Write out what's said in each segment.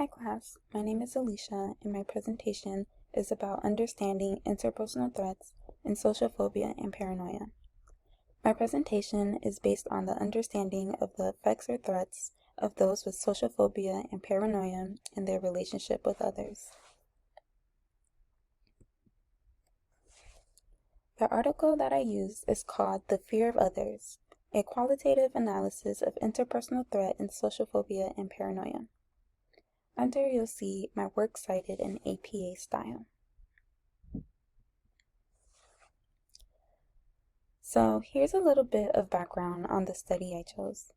Hi class, my name is Alisha and my presentation is about understanding interpersonal threats in social phobia and paranoia. My presentation is based on the understanding of the effects or threats of those with social phobia and paranoia in their relationship with others. The article that I use is called The Fear of Others, a qualitative analysis of interpersonal threat in social phobia and paranoia. Under you'll see my work cited in APA style. So here's a little bit of background on the study I chose.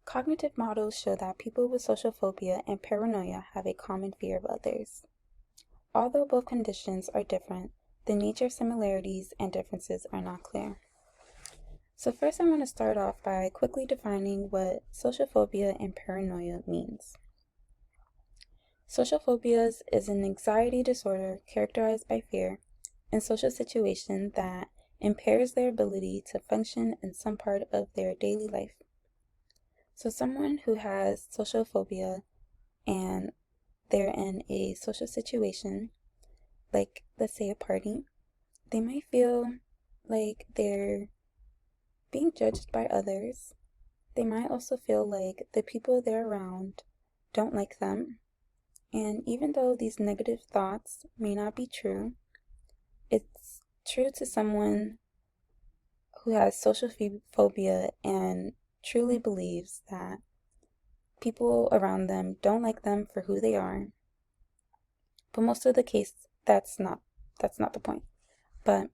Cognitive models show that people with social phobia and paranoia have a common fear of others. Although both conditions are different, the nature of similarities and differences are not clear. So first I want to start off by quickly defining what social phobia and paranoia means. Social phobias is an anxiety disorder characterized by fear in social situations that impairs their ability to function in some part of their daily life. So someone who has social phobia and they're in a social situation, like let's say a party, they might feel like they're being judged by others. They might also feel like the people they're around don't like them. And even though these negative thoughts may not be true, it's true to someone who has social phobia and truly believes that people around them don't like them for who they are. But most of the case, that's not the point. But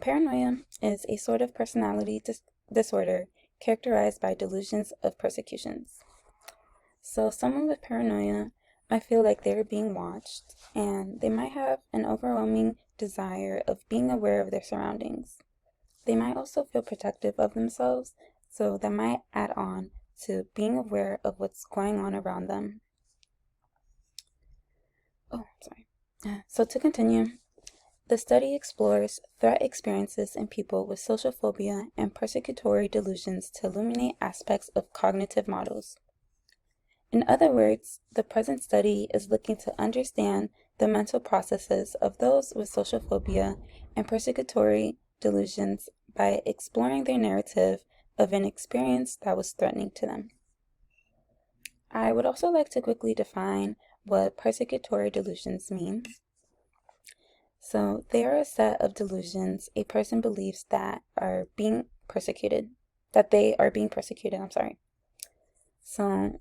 paranoia is a sort of personality disorder characterized by delusions of persecutions. So someone with paranoia might feel like they're being watched, and they might have an overwhelming desire of being aware of their surroundings. They might also feel protective of themselves, so that might add on to being aware of what's going on around them. So to continue, the study explores threat experiences in people with social phobia and persecutory delusions to illuminate aspects of cognitive models. In other words, the present study is looking to understand the mental processes of those with social phobia and persecutory delusions by exploring their narrative of an experience that was threatening to them. I would also like to quickly define what persecutory delusions mean. So they are a set of delusions a person believes that they are being persecuted, So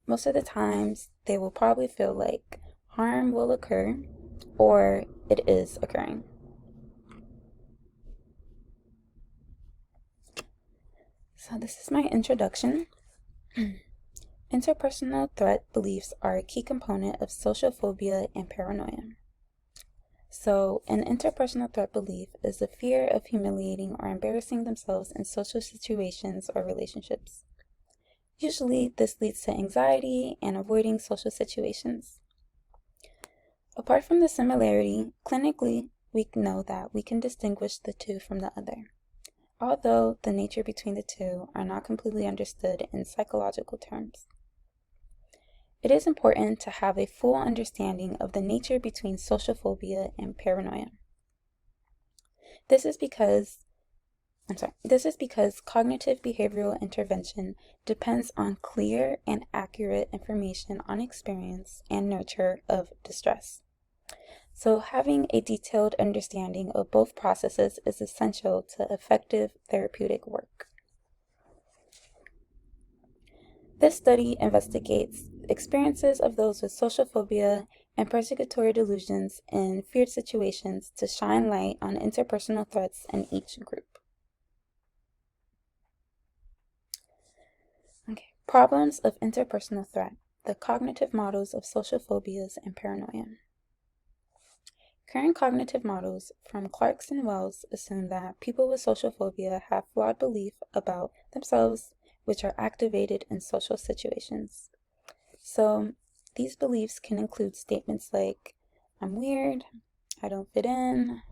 most of the times they will probably feel like harm will occur or it is occurring. So this is my introduction. Interpersonal threat beliefs are a key component of social phobia and paranoia. So an interpersonal threat belief is the fear of humiliating or embarrassing themselves in social situations or relationships. Usually, this leads to anxiety and avoiding social situations. Apart from the similarity, clinically, we know that we can distinguish the two from the other, although the nature between the two are not completely understood in psychological terms. It is important to have a full understanding of the nature between social phobia and paranoia. This is because cognitive behavioral intervention depends on clear and accurate information on experience and nurture of distress. So having a detailed understanding of both processes is essential to effective therapeutic work. This study investigates experiences of those with social phobia and persecutory delusions in feared situations to shine light on interpersonal threats in each group. Problems of interpersonal threat, the cognitive models of social phobias and paranoia. Current cognitive models from Clarks and Wells assume that people with social phobia have flawed beliefs about themselves, which are activated in social situations. So these beliefs can include statements like, I'm weird, I don't fit in.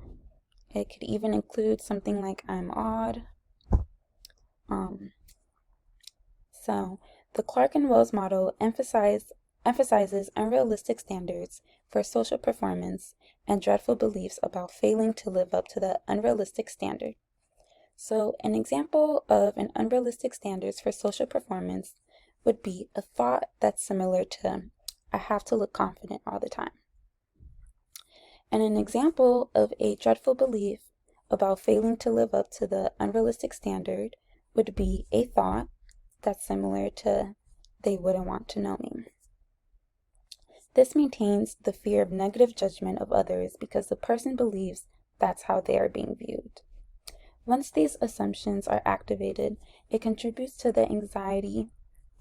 It could even include something like, I'm odd. So The Clark and Wells model emphasizes unrealistic standards for social performance and dreadful beliefs about failing to live up to the unrealistic standard. So, an example of an unrealistic standards for social performance would be a thought that's similar to, I have to look confident all the time. And an example of a dreadful belief about failing to live up to the unrealistic standard would be a thought that's similar to, they wouldn't want to know me. This maintains the fear of negative judgment of others because the person believes that's how they are being viewed. Once these assumptions are activated, it contributes to the anxiety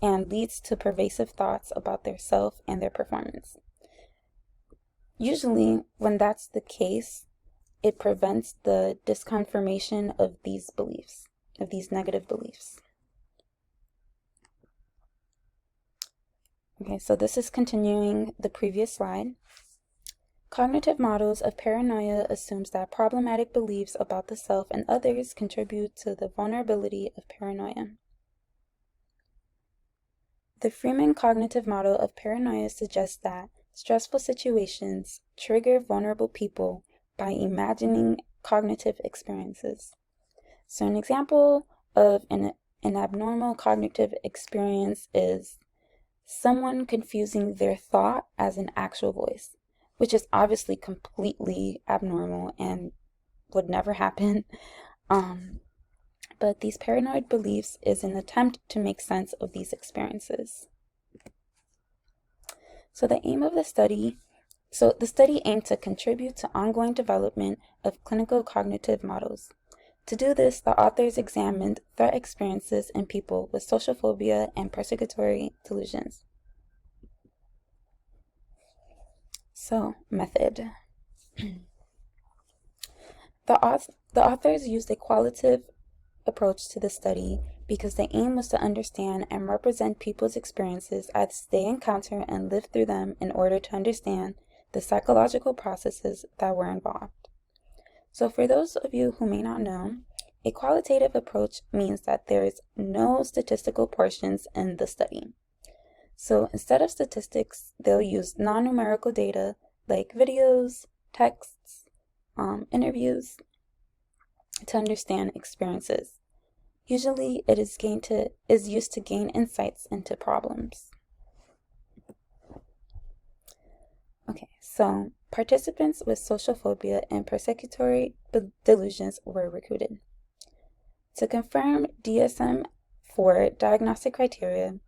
and leads to pervasive thoughts about their self and their performance. Usually, when that's the case, it prevents the disconfirmation of these beliefs, of these negative beliefs. Okay, so this is continuing the previous slide. Cognitive models of paranoia assumes that problematic beliefs about the self and others contribute to the vulnerability of paranoia. The Freeman cognitive model of paranoia suggests that stressful situations trigger vulnerable people by imagining cognitive experiences. So an example of an abnormal cognitive experience is someone confusing their thought as an actual voice, which is obviously completely abnormal and would never happen. But these paranoid beliefs is an attempt to make sense of these experiences. So the study aimed to contribute to ongoing development of clinical cognitive models. To do this, the authors examined threat experiences in people with social phobia and persecutory delusions. So, method. The authors used a qualitative approach to the study because the aim was to understand and represent people's experiences as they encounter and live through them in order to understand the psychological processes that were involved. So for those of you who may not know, a qualitative approach means that there is no statistical portions in the study. So instead of statistics, they'll use non-numerical data like videos, texts, interviews to understand experiences. Usually it is used to gain insights into problems. Okay, so participants with social phobia and persecutory delusions were recruited. To confirm DSM-4 diagnostic criteria,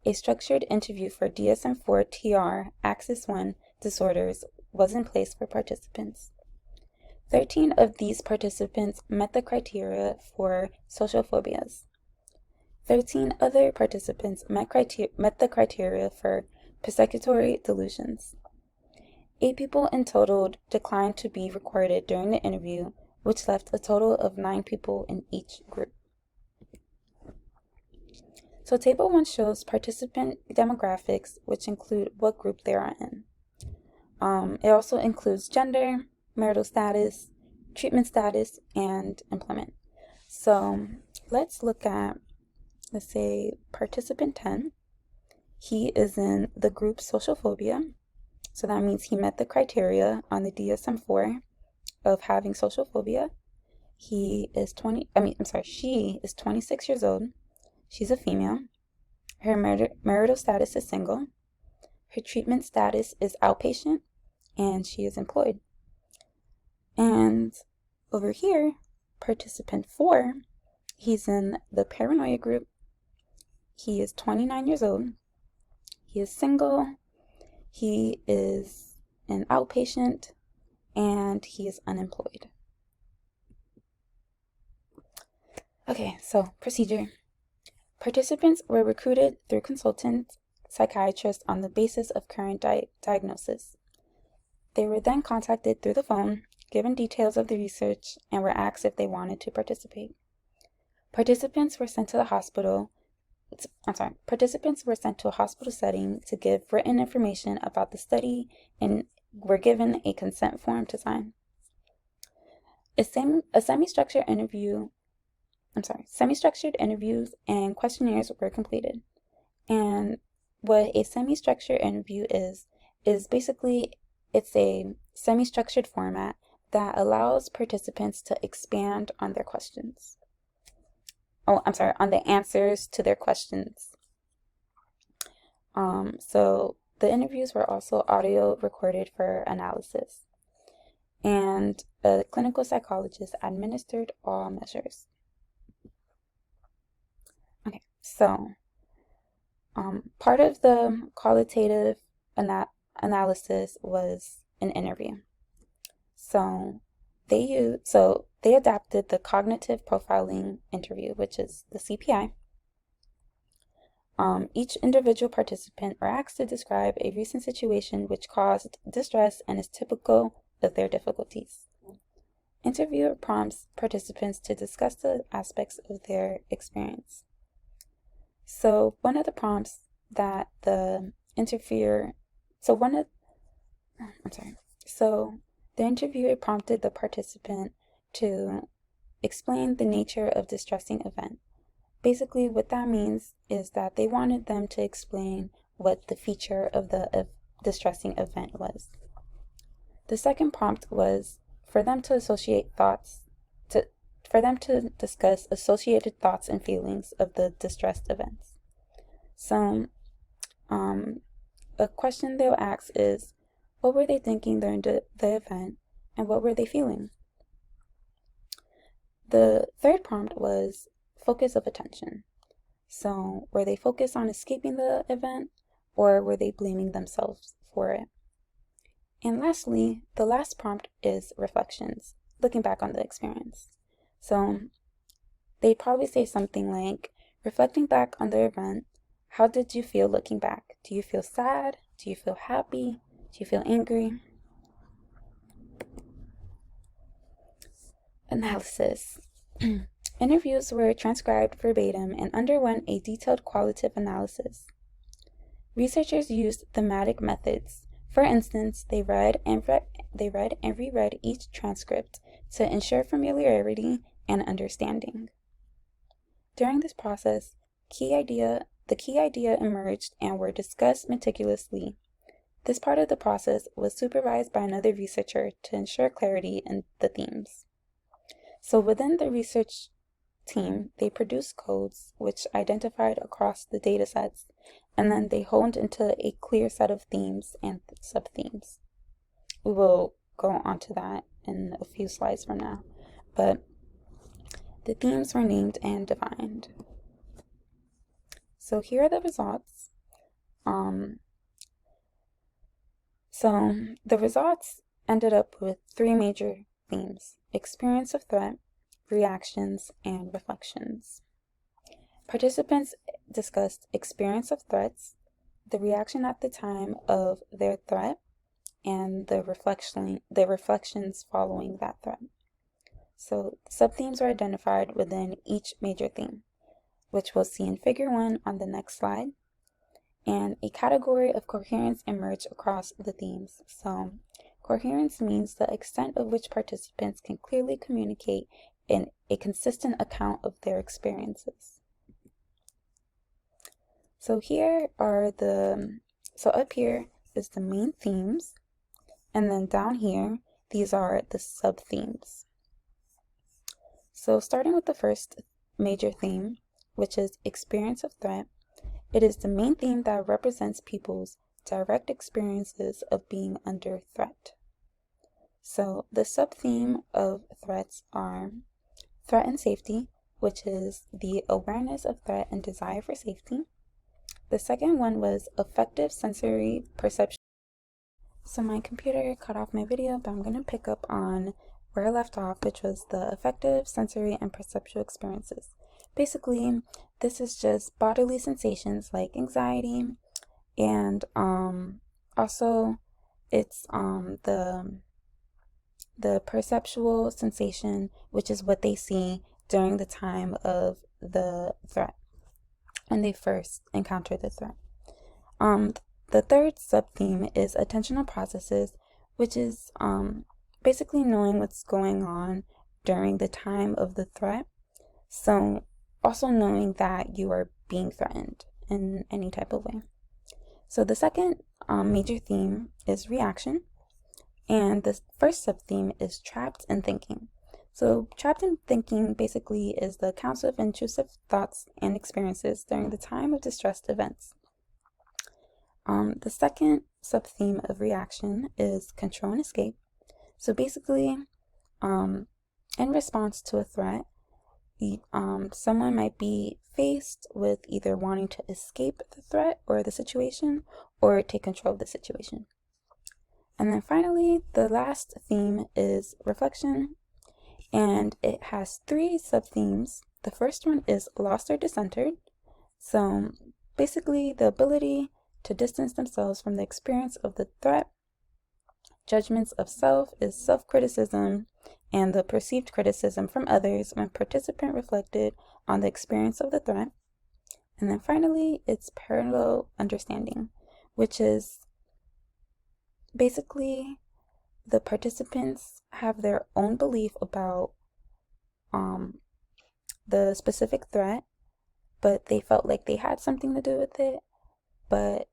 a structured interview for DSM-4 TR Axis 1 disorders was in place for participants. 13 of these participants met the criteria for social phobias. 13 other participants met the criteria for persecutory delusions. 8 people in total declined to be recorded during the interview, which left a total of 9 people in each group. So Table 1 shows participant demographics, which include what group they are in. It also includes gender, marital status, treatment status, and employment. So let's look at, let's say, participant 10. He is in the group social phobia. So that means he met the criteria on the DSM-4 of having social phobia. She is 26 years old. She's a female. Her marital status is single. Her treatment status is outpatient, and she is employed. And over here, participant 4, he's in the paranoia group. He is 29 years old. He is single. He is an outpatient, and he is unemployed. Okay, so procedure. Participants were recruited through consultant psychiatrists on the basis of current diagnosis. They were then contacted through the phone, given details of the research, and were asked if they wanted to participate. Participants were sent to a hospital setting to give written information about the study and were given a consent form to sign. Semi-structured interviews and questionnaires were completed. And what a semi-structured interview is basically it's a semi-structured format that allows participants to expand on their questions. Oh, I'm sorry, on the answers to their questions. So the interviews were also audio recorded for analysis, and a clinical psychologist administered all measures. Okay, so part of the qualitative analysis was an interview. So they adapted the cognitive profiling interview, which is the CPI. Each individual participant are asked to describe a recent situation which caused distress and is typical of their difficulties. Interviewer prompts participants to discuss the aspects of their experience. So one of the prompts that the interviewer prompted the participant to explain the nature of distressing event. Basically, what that means is that they wanted them to explain what the feature of the distressing event was. The second prompt was for them to discuss associated thoughts and feelings of the distressed events. So, a question they'll ask is, what were they thinking during the event, and what were they feeling? The third prompt was focus of attention. So, were they focused on escaping the event, or were they blaming themselves for it? And lastly, the last prompt is reflections, looking back on the experience. So, they'd probably say something like, reflecting back on the event, how did you feel looking back? Do you feel sad? Do you feel happy? Do you feel angry? Analysis. Interviews were transcribed verbatim and underwent a detailed qualitative analysis. Researchers used thematic methods. For instance, they read and reread each transcript to ensure familiarity and understanding. During this process, the key idea emerged and were discussed meticulously. This part of the process was supervised by another researcher to ensure clarity in the themes. So within the research team, they produced codes which identified across the data sets, and then they honed into a clear set of themes and sub-themes. We will go on to that in a few slides from now, but the themes were named and defined. So here are the results. So the results ended up with three major themes: experience of threat, reactions, and reflections. Participants discussed experience of threats, the reaction at the time of their threat, and the reflections following that threat. So sub-themes were identified within each major theme, which we'll see in Figure 1 on the next slide. And a category of coherence emerged across the themes. So coherence means the extent of which participants can clearly communicate in a consistent account of their experiences. So up here is the main themes, and then down here, these are the sub-themes. So starting with the first major theme, which is experience of threat, it is the main theme that represents people's direct experiences of being under threat. So the sub-theme of threats are threat and safety, which is the awareness of threat and desire for safety. The second one was affective sensory perception. So my computer cut off my video, but I'm going to pick up on where I left off, which was the affective, sensory, and perceptual experiences. Basically, this is just bodily sensations like anxiety, and also it's the perceptual sensation, which is what they see during the time of the threat, when they first encounter the threat. The third sub-theme is attentional processes, which is basically knowing what's going on during the time of the threat. So also knowing that you are being threatened in any type of way. So the second major theme is reaction, and the first sub-theme is trapped in thinking. So trapped in thinking basically is the accounts of intrusive thoughts and experiences during the time of distressed events. The second sub-theme of reaction is control and escape. So basically, in response to a threat, someone might be faced with either wanting to escape the threat or the situation, or take control of the situation. And then finally, the last theme is reflection, and it has three sub-themes. The first one is lost or decentered. So basically, the ability to distance themselves from the experience of the threat. Judgments of self is self-criticism and the perceived criticism from others when participant reflected on the experience of the threat. And then finally, it's parallel understanding, which is basically the participants have their own belief about the specific threat, but they felt like they had something to do with it. But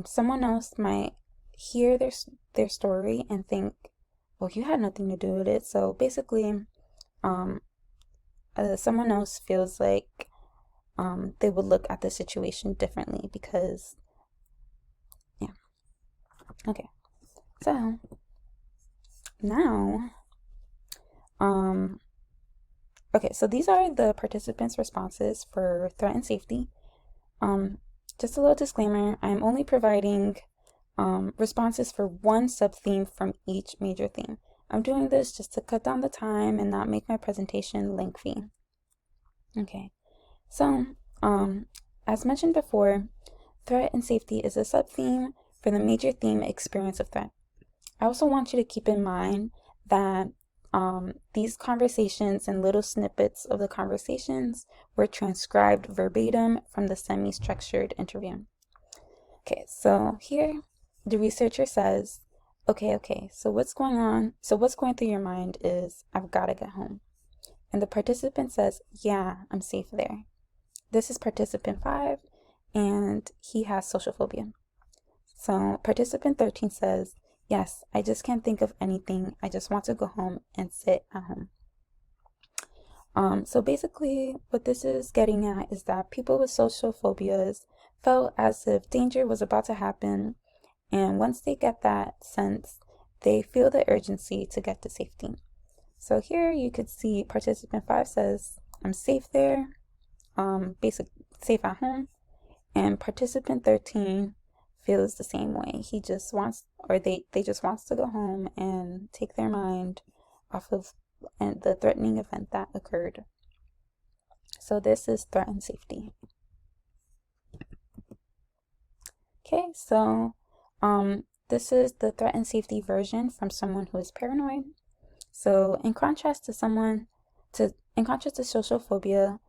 someone else might hear their story and think, well, you had nothing to do with it. So basically, someone else feels like they would look at the situation differently because, yeah. Okay. So now, okay, so these are the participants' responses for threat and safety. Just a little disclaimer, I'm only providing responses for one sub-theme from each major theme. I'm doing this just to cut down the time and not make my presentation lengthy. Okay, so as mentioned before, threat and safety is a sub-theme for the major theme experience of threat. I also want you to keep in mind that these conversations and little snippets of the conversations were transcribed verbatim from the semi-structured interview. Okay, so here the researcher says, okay, so what's going on? So what's going through your mind is, I've got to get home. And the participant says, yeah, I'm safe there. This is participant 5, and he has social phobia. So participant 13 says, yes, I just can't think of anything. I just want to go home and sit at home. So basically what this is getting at is that people with social phobias felt as if danger was about to happen, and once they get that sense, they feel the urgency to get to safety. So here you could see participant 5 says, I'm safe there, safe at home, and participant 13 feels the same way. He just wants, or they just wants to go home and take their mind off of the threatening event that occurred. So this is threat and safety. Okay, so this is the threat and safety version from someone who is paranoid. So in contrast to social phobia,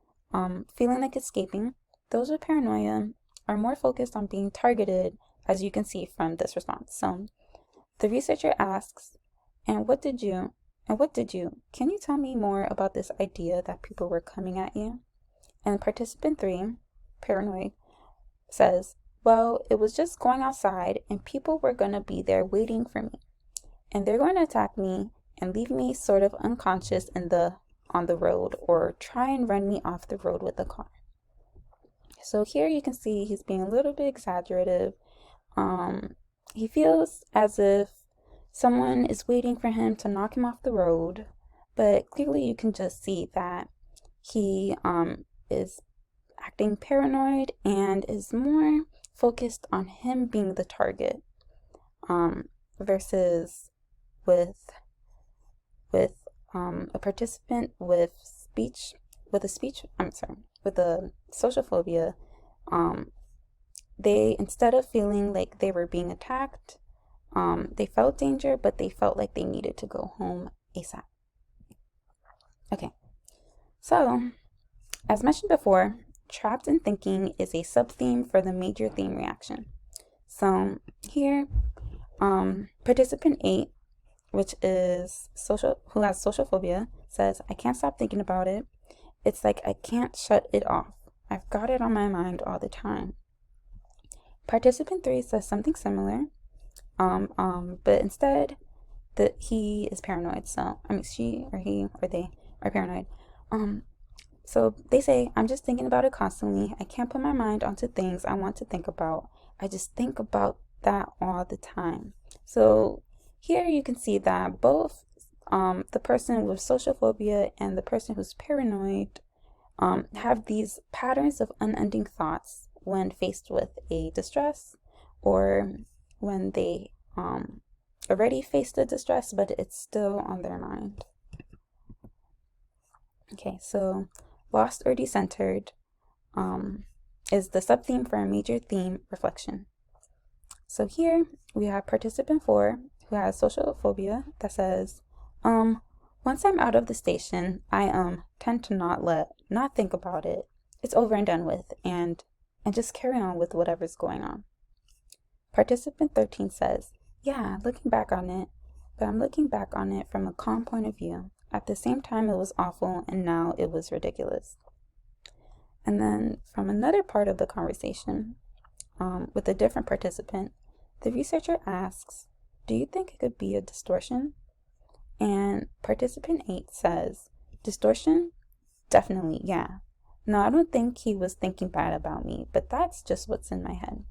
feeling like escaping, those with paranoia are more focused on being targeted, as you can see from this response. So the researcher asks, and what did you? Can you tell me more about this idea that people were coming at you? And participant 3, paranoid, says, well, it was just going outside and people were going to be there waiting for me. And they're going to attack me and leave me sort of unconscious on the road, or try and run me off the road with a car. So here you can see he's being a little bit exaggerative. He feels as if someone is waiting for him to knock him off the road, but clearly you can just see that he is acting paranoid and is more focused on him being the target, versus with a participant with a social phobia. They, instead of feeling like they were being attacked, they felt danger, but they felt like they needed to go home ASAP. Okay, so as mentioned before, trapped in thinking is a sub-theme for the major theme reaction. So here, participant 8, which is who has social phobia, says, I can't stop thinking about it. It's like I can't shut it off. I've got it on my mind all the time. Participant 3 says something similar, but instead that he is paranoid. So, I mean, she or he or they are paranoid. Um, so they say, I'm just thinking about it constantly. I can't put my mind onto things I want to think about. I just think about that all the time. So here you can see that both the person with social phobia and the person who's paranoid have these patterns of unending thoughts when faced with a distress or when they already faced the distress, but it's still on their mind. Okay, so lost or decentered is the subtheme for a major theme reflection. So here we have participant 4 who has social phobia that says, once I'm out of the station, I tend to not think about it. It's over and done with, and just carry on with whatever's going on. Participant 13 says, yeah, looking back on it, but I'm looking back on it from a calm point of view. At the same time, it was awful, and now it was ridiculous. And then from another part of the conversation, with a different participant, the researcher asks, do you think it could be a distortion? And participant 8 says, distortion? Definitely, yeah. No, I don't think he was thinking bad about me, but that's just what's in my head.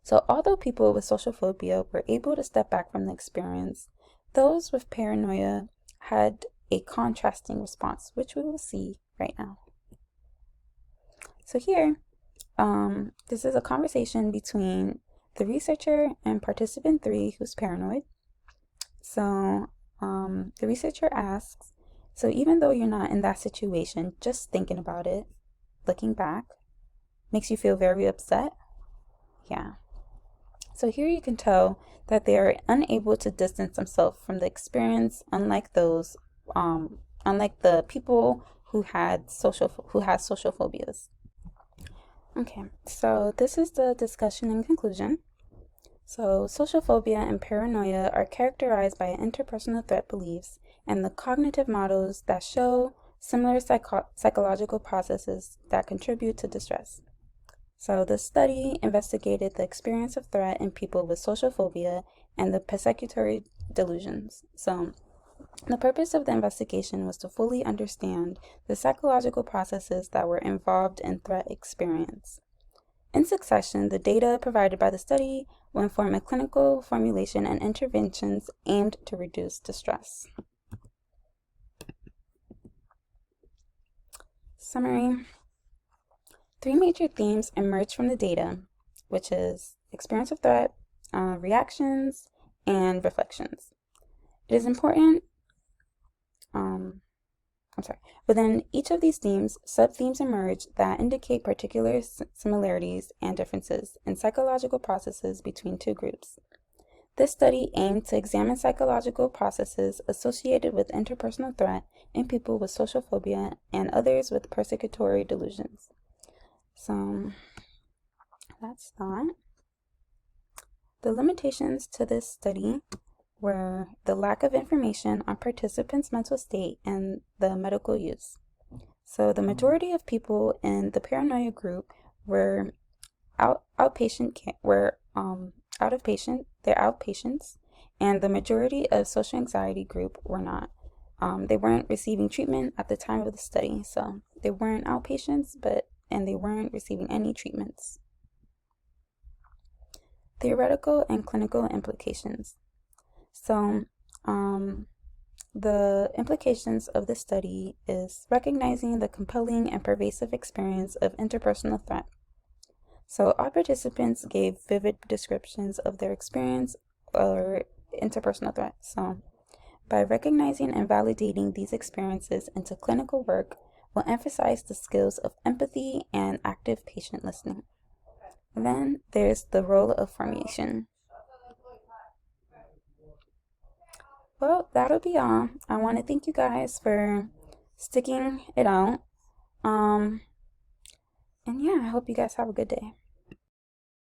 So although people with social phobia were able to step back from the experience, those with paranoia had a contrasting response, which we will see right now. So here, this is a conversation between the researcher and participant 3 who's paranoid. So the researcher asks, so even though you're not in that situation, just thinking about it, looking back, makes you feel very upset? Yeah. So here you can tell that they are unable to distance themselves from the experience, unlike the people who have social phobias. Okay, so this is the discussion and conclusion. So social phobia and paranoia are characterized by interpersonal threat beliefs and the cognitive models that show similar psychological processes that contribute to distress. So the study investigated the experience of threat in people with social phobia and the persecutory delusions. So the purpose of the investigation was to fully understand the psychological processes that were involved in threat experience. In succession, the data provided by the study will inform a clinical formulation and interventions aimed to reduce distress. Summary. 3 major themes emerge from the data, which is experience of threat, reactions, and reflections. It is important, within each of these themes, sub-themes emerge that indicate particular similarities and differences in psychological processes between two groups. This study aimed to examine psychological processes associated with interpersonal threat in people with social phobia and others with persecutory delusions. So that's that. The limitations to this study were the lack of information on participants' mental state and the medical use. So the majority of people in the paranoia group were outpatients, and the majority of social anxiety group were not. They weren't receiving treatment at the time of the study, so they weren't outpatients, and they weren't receiving any treatments. Theoretical and clinical implications. So, the implications of this study is recognizing the compelling and pervasive experience of interpersonal threat. So, all participants gave vivid descriptions of their experience or interpersonal threat. So, by recognizing and validating these experiences into clinical work, will emphasize the skills of empathy and active patient listening. And then there's the role of formation. Well, that'll be all. I want to thank you guys for sticking it out. And yeah, I hope you guys have a good day.